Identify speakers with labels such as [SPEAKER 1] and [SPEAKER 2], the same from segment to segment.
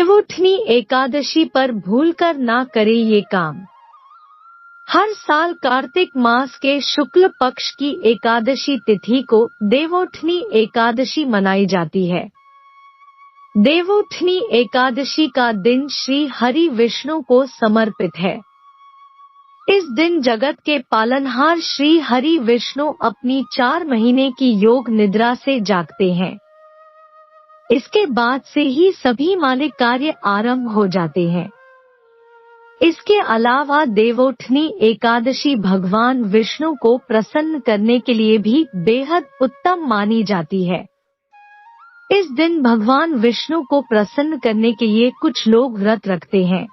[SPEAKER 1] देवोत्थनी एकादशी पर भूलकर ना करें ये काम। हर साल कार्तिक मास के शुक्ल पक्ष की एकादशी तिथि को देवोत्थनी एकादशी मनाई जाती है। देवोत्थनी एकादशी का दिन श्री हरि विष्णु को समर्पित है। इस दिन जगत के पालनहार श्री हरि विष्णु अपनी 4 महीने की योग निद्रा से जागते हैं। इसके बाद से ही सभी मालिक कार्य आरंभ हो जाते हैं। इसके अलावा देवोत्थनी एकादशी भगवान विष्णु को प्रसन्न करने के लिए भी बेहद उत्तम मानी जाती है। इस दिन भगवान विष्णु को प्रसन्न करने के लिए कुछ लोग व्रत रखते हैं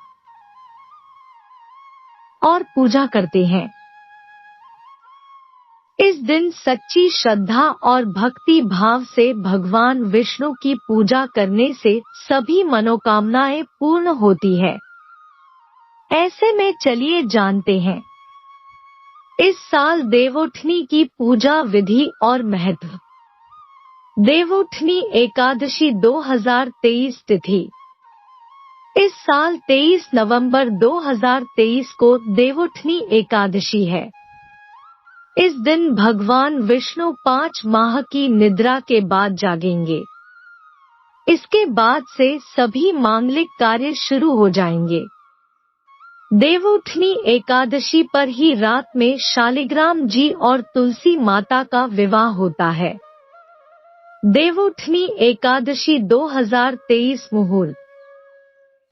[SPEAKER 1] और पूजा करते हैं। इस दिन सच्ची श्रद्धा और भक्ति भाव से भगवान विष्णु की पूजा करने से सभी मनोकामनाएं पूर्ण होती है। ऐसे में चलिए जानते हैं इस साल देवोत्थनी की पूजा विधि और महत्व। देवोत्थनी एकादशी 2023 तिथि। इस साल 23 नवंबर 2023 को देवोत्थनी एकादशी है। इस दिन भगवान विष्णु 5 माह की निद्रा के बाद जागेंगे। इसके बाद से सभी मांगलिक कार्य शुरू हो जाएंगे। देवोत्थनी एकादशी पर ही रात में शालिग्राम जी और तुलसी माता का विवाह होता है। देवोत्थनी एकादशी 2023 मुहूर्त।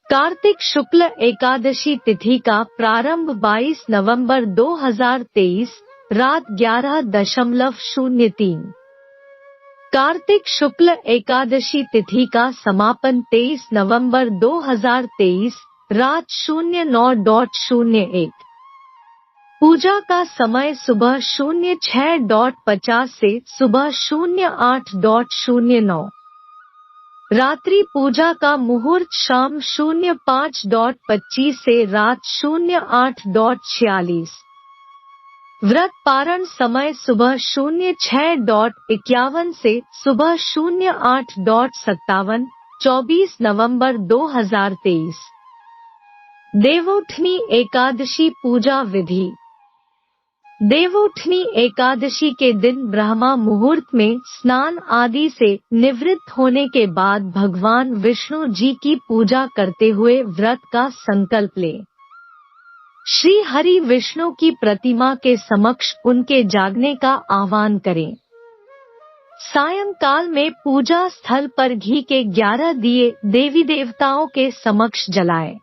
[SPEAKER 1] कार्तिक शुक्ल एकादशी तिथि का प्रारंभ 22 नवंबर 2023 रात 11:03। कार्तिक शुक्ल एकादशी तिथि का समापन 23 नवंबर 2023 रात 09:01। पूजा का समय सुबह 06:50 से सुबह 08:09। रात्रि पूजा का मुहूर्त शाम 05:25 से रात 08:46। व्रत पारण समय सुबह 06:51 से सुबह 08:57। 24 नवंबर 2023। देवोत्थनी एकादशी पूजा विधि। देवोत्थनी एकादशी के दिन ब्रह्मा मुहूर्त में स्नान आदि से निवृत्त होने के बाद भगवान विष्णु जी की पूजा करते हुए व्रत का संकल्प लें। श्री हरि विष्णु की प्रतिमा के समक्ष उनके जागने का आह्वान करें। सायंकाल में पूजा स्थल पर घी के 11 दिए देवी देवताओं के समक्ष जलाएं।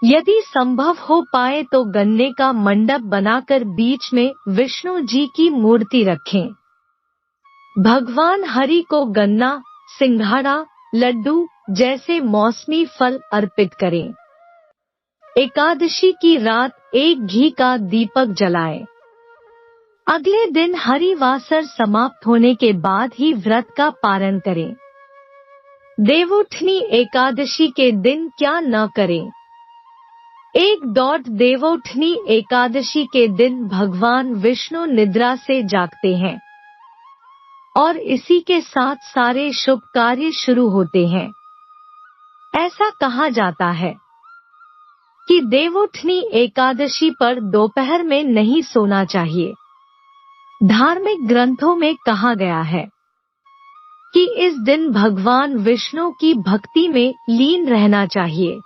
[SPEAKER 1] यदि संभव हो पाए तो गन्ने का मंडप बनाकर बीच में विष्णु जी की मूर्ति रखें। भगवान हरि को गन्ना, सिंघाड़ा, लड्डू जैसे मौसमी फल अर्पित करें। एकादशी की रात एक घी का दीपक जलाएं। अगले दिन हरिवासर समाप्त होने के बाद ही व्रत का पारण करें। देवोत्थनी एकादशी के दिन क्या न करें। देवोत्थनी एकादशी के दिन भगवान विष्णु निद्रा से जागते हैं और इसी के साथ सारे शुभ कार्य शुरू होते हैं। ऐसा कहा जाता है कि देवोत्थनी एकादशी पर दोपहर में नहीं सोना चाहिए। धार्मिक ग्रंथों में कहा गया है कि इस दिन भगवान विष्णु की भक्ति में लीन रहना चाहिए।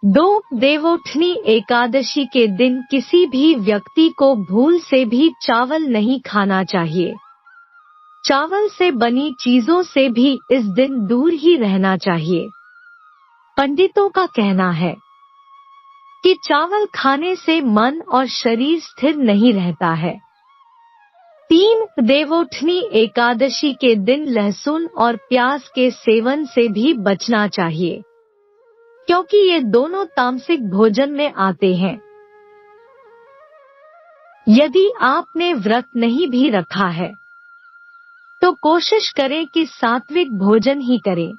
[SPEAKER 1] देवोत्थनी एकादशी के दिन किसी भी व्यक्ति को भूल से भी चावल नहीं खाना चाहिए। चावल से बनी चीजों से भी इस दिन दूर ही रहना चाहिए। पंडितों का कहना है कि चावल खाने से मन और शरीर स्थिर नहीं रहता है। 3 देवोत्थनी एकादशी के दिन लहसुन और प्याज के सेवन से भी बचना चाहिए, क्योंकि ये दोनों तामसिक भोजन में आते हैं। यदि आपने व्रत नहीं भी रखा है तो कोशिश करें कि सात्विक भोजन ही करें।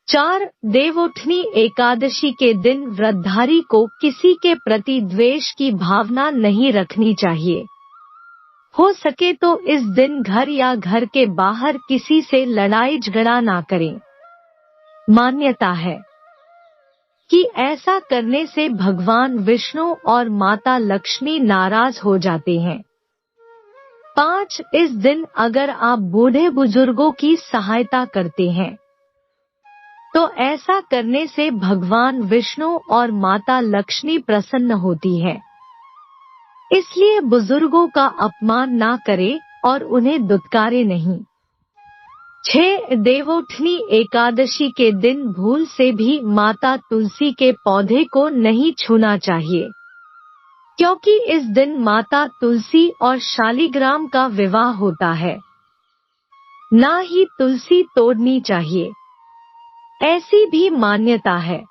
[SPEAKER 1] 4 देवोत्थनी एकादशी के दिन व्रतधारी को किसी के प्रति द्वेष की भावना नहीं रखनी चाहिए। हो सके तो इस दिन घर या घर के बाहर किसी से लड़ाई झगड़ा ना करें। मान्यता है कि ऐसा करने से भगवान विष्णु और माता लक्ष्मी नाराज हो जाते हैं। 5. इस दिन अगर आप बूढ़े बुजुर्गों की सहायता करते हैं तो ऐसा करने से भगवान विष्णु और माता लक्ष्मी प्रसन्न होती है। इसलिए बुजुर्गों का अपमान ना करें और उन्हें दुत्कारे नहीं। 6. देवोठनी एकादशी के दिन भूल से भी माता तुलसी के पौधे को नहीं छूना चाहिए, क्योंकि इस दिन माता तुलसी और शालिग्राम का विवाह होता है। ना ही तुलसी तोड़नी चाहिए। ऐसी भी मान्यता है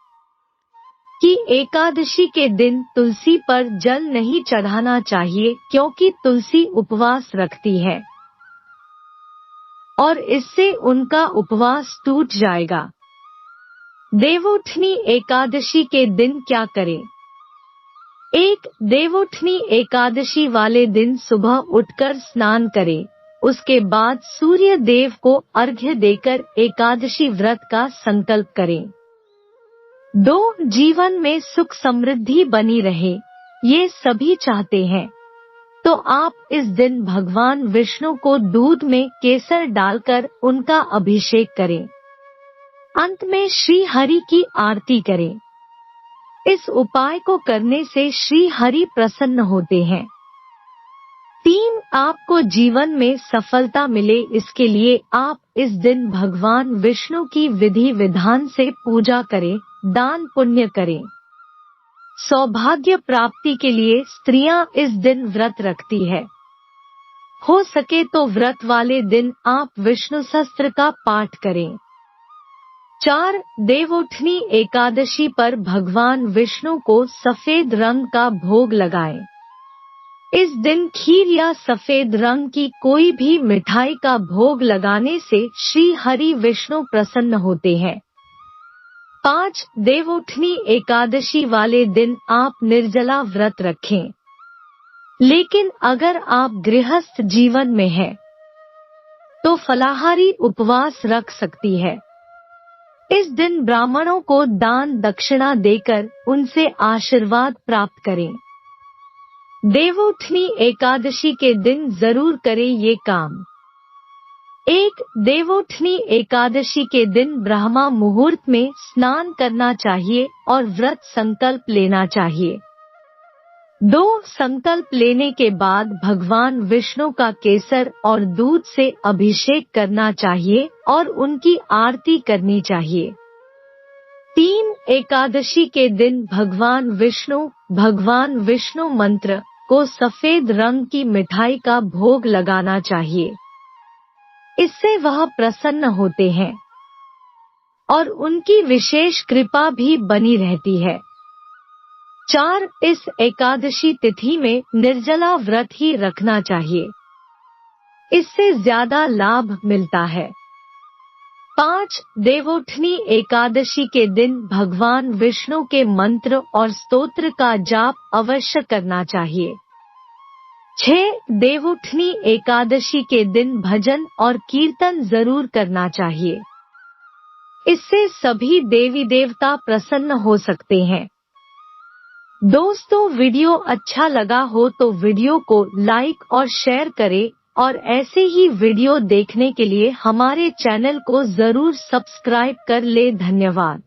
[SPEAKER 1] कि एकादशी के दिन तुलसी पर जल नहीं चढ़ाना चाहिए, क्योंकि तुलसी उपवास रखती है और इससे उनका उपवास टूट जाएगा। देवोठनी एकादशी के दिन क्या करें? 1. देवोठनी एकादशी वाले दिन सुबह उठकर स्नान करें। उसके बाद सूर्य देव को अर्घ्य देकर एकादशी व्रत का संकल्प करें। 2. जीवन में सुख समृद्धि बनी रहे, ये सभी चाहते हैं, तो आप इस दिन भगवान विष्णु को दूध में केसर डालकर उनका अभिषेक करें। अंत में श्री हरि की आरती करें। इस उपाय को करने से श्री हरि प्रसन्न होते हैं। 3. आपको जीवन में सफलता मिले, इसके लिए आप इस दिन भगवान विष्णु की विधि विधान से पूजा करें, दान पुण्य करें। सौभाग्य प्राप्ति के लिए स्त्रियां इस दिन व्रत रखती है। हो सके तो व्रत वाले दिन आप विष्णु सहस्त्र का पाठ करें। 4. देवोठनी एकादशी पर भगवान विष्णु को सफेद रंग का भोग लगाएं। इस दिन खीर या सफेद रंग की कोई भी मिठाई का भोग लगाने से श्री हरि विष्णु प्रसन्न होते हैं। 5. देवोठनी एकादशी वाले दिन आप निर्जला व्रत रखें। लेकिन अगर आप गृहस्थ जीवन में हैं, तो फलाहारी उपवास रख सकती है। इस दिन ब्राह्मणों को दान दक्षिणा देकर उनसे आशीर्वाद प्राप्त करें। देवोठनी एकादशी के दिन जरूर करें ये काम। 1. देवोठनी एकादशी के दिन ब्रह्मा मुहूर्त में स्नान करना चाहिए और व्रत संकल्प लेना चाहिए। 2. संकल्प लेने के बाद भगवान विष्णु का केसर और दूध से अभिषेक करना चाहिए और उनकी आरती करनी चाहिए। 3. एकादशी के दिन भगवान विष्णु मंत्र को सफेद रंग की मिठाई का भोग लगाना चाहिए। इससे वह प्रसन्न होते हैं और उनकी विशेष कृपा भी बनी रहती है। 4. इस एकादशी तिथि में निर्जला व्रत ही रखना चाहिए, इससे ज्यादा लाभ मिलता है। 5. देवोठनी एकादशी के दिन भगवान विष्णु के मंत्र और स्तोत्र का जाप अवश्य करना चाहिए। 6. देवोठनी एकादशी के दिन भजन और कीर्तन जरूर करना चाहिए। इससे सभी देवी देवता प्रसन्न हो सकते हैं। दोस्तों, वीडियो अच्छा लगा हो तो वीडियो को लाइक और शेयर करें और ऐसे ही वीडियो देखने के लिए हमारे चैनल को जरूर सब्सक्राइब कर ले। धन्यवाद।